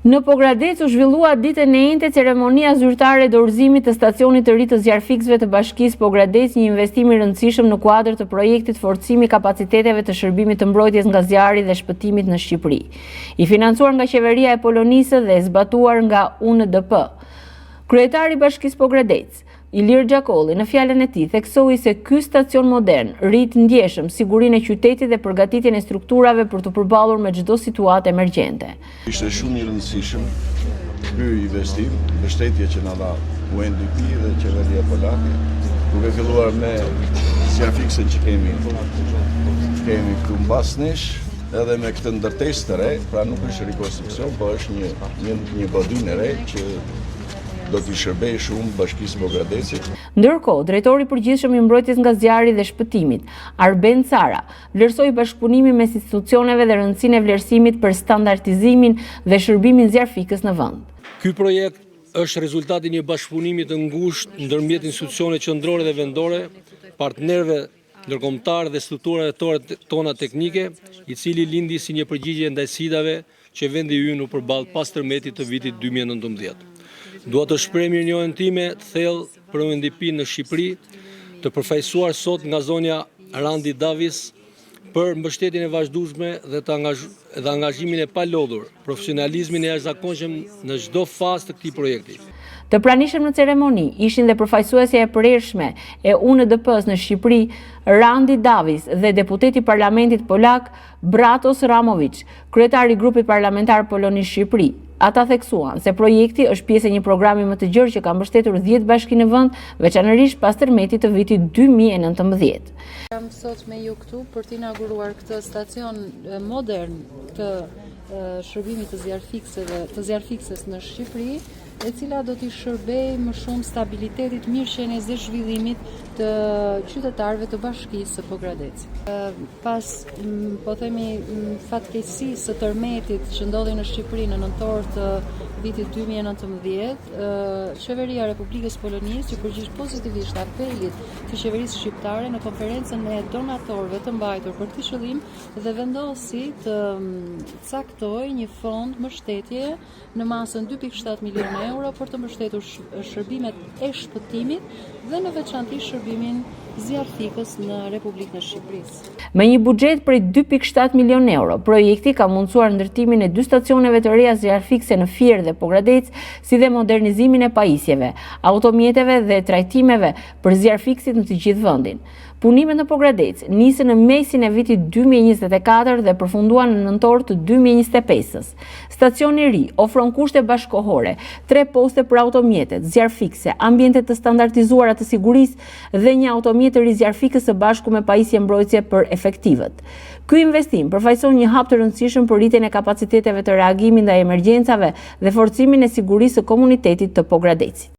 Në Pogradec u zhvillua ditën e njëjtë ceremonia zyrtare e dorëzimit të stacionit të ri të zjarfikësve të Bashkisë Pogradec, një investim i rëndësishëm në kuadër të projektit forcimi kapaciteteve të shërbimit të mbrojtjes nga zjarri dhe shpëtimit në Shqipëri, i financuar nga qeveria e Polonisë dhe zbatuar nga UNDP. Kryetari i Bashkisë Pogradec, Ilir Gjakolli, në fjalën e tij theksoi se ky stacion modern rrit ndjeshëm sigurinë e qytetit dhe përgatitjen e strukturave për të përballur me çdo situatë emergjente. Ishte shumë i rëndësishëm ky investim, mbështetje që na dha UNDP dhe qeveria polake, duke filluar me zjarfiksen që kemi këtu mbas nesh, edhe me këtë ndërtesë të re, pra nuk është rekonstruksion, por është një godin e re që do t'i shërbej shumë Bashkisë Pogradecit. Ndërkohë, drejtori i përgjithshëm i mbrojtjes nga zjarri dhe shpëtimit, Arben Cara, vlerësoi bashkëpunimin mes institucioneve dhe rëndësinë e vlerësimit për standardizimin dhe shërbimin zjarfikës në vend. Ky projekt është rezultati një bashkëpunimi të ngushtë ndërmjet institucioneve qendrore dhe vendore, partnerëve ndërkombëtar dhe strukturave tona teknike, i cili lindi si një përgjigje ndaj sfidave që vendi ynë u përball pas tërmetit të vitit 2019. Dua të shpreh mirënjohjen time të thellë për UNDP në Shqipëri, të përfaqësuar sot nga zonja Randi Davis për mbështetjen e vazhdueshme dhe angazhimin e palodhur, profesionalizmin e jashtëzakonshëm në çdo fazë të këtij projekti. Të pranishëm në ceremoni ishin dhe përfaqësuesja e përhershme e UNDP-s në Shqipëri, Randi Davis, dhe deputeti i Parlamentit Polak, Bratos Ramovic, kryetari i grupit parlamentar Polonisë Shqipëri. Ata theksuan se projekti është pjesë e një programi më të gjerë që ka mbështetur 10 bashki në vend, veçanërisht pas tërmetit të vitit 2019. Jam sot me ju këtu për të inauguruar këtë stacion modern të shërbimit të zjarfikses në Shqipëri, e cila do t'i shërbej më shumë stabilitetit, mirëqenies dhe zhvillimit të qytetarëve të Bashkisë së Pogradecit. Pas, po themi, fatkeqësisë së tërmetit që ndodhi në Shqipëri në nëntor të vitit 2019, qeveria e Republikës Polonisë që përgjigj pozitivisht apelit të qeverisë shqiptare në konferencën e donatorëve të mbajtur për këtë qëllim dhe vendosi të caktojë një fond mbështetje në masën 2.7 milionë euro për të mbështetur shërbimet e shpëtimit dhe në veçantë shërbimin zjarfikës në Republikën e Shqipërisë. Me një buxhet prej 2.7 milionë euro, projekti ka mundësuar ndërtimin e 2 stacioneve të reja zjarfikse në Fier dhe Pogradec, si dhe modernizimin e pajisjeve, automjeteve dhe trajtimeve për zjarfikësit në të gjithë vendin. Punimet në Pogradec nisën në mesin e vitit 2024 dhe përfunduan në nëntor të 2025-s. Stacioni i ri ofron kushte bashkëkohore, 3 poste për automjetet, zjarfikse, ambiente të standardizuara të sigurisë dhe një automjet të ri zjarfikës së bashku me pajisje mbrojtëse për efektivët. Ky investim përfaqëson një hap të rëndësishëm për rritjen e kapaciteteve të reagimit ndaj emergjencave dhe forcimin e sigurisë së komunitetit të Pogradecit.